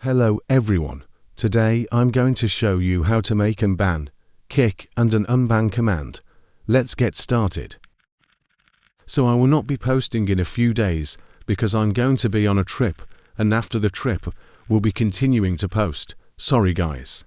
Hello everyone. Today I'm going to show you how to make Unban, kick and an Unban command. Let's get started. So I will not be posting in a few days because I'm going to be on a trip, and after the trip we'll be continuing to post. Sorry guys.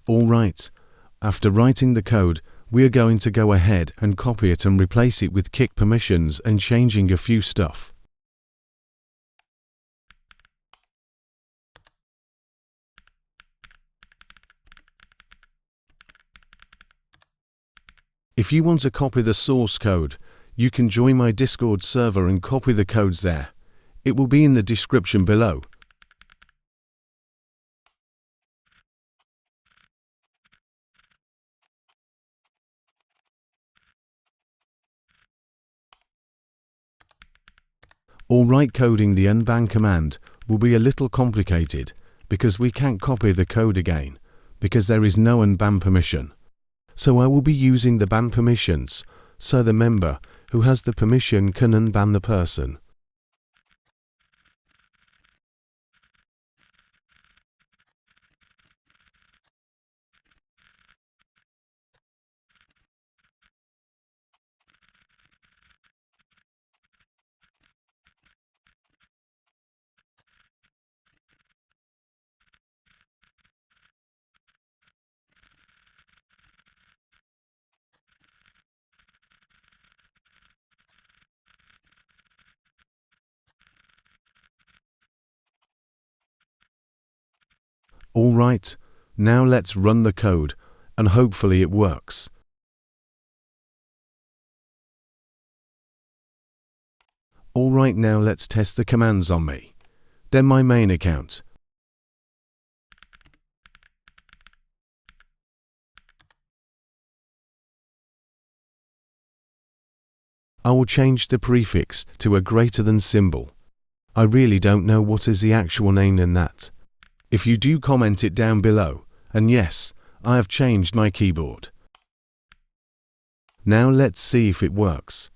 Alright, after writing the code, we are going to go ahead and copy it and replace it with kick permissions and changing a few stuff. If you want to copy the source code, you can join my Discord server and copy the codes there. It will be in the description below. Alright, coding the Unban command will be a little complicated because we can't copy the code again because there is no unban permission. So I will be using the ban permissions so the member who has the permission can unban the person. Alright, now let's run the code and hopefully it works. Alright, now let's test the commands on me. Then my main account. I will change the prefix to a greater than symbol. I really don't know what is the actual name in that. If you do, comment it down below, and yes, I have changed my keyboard. Now let's see if it works.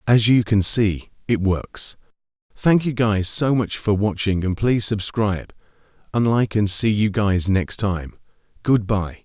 As you can see, it works. Thank you guys so much for watching, and please subscribe and like, and see you guys next time. Goodbye.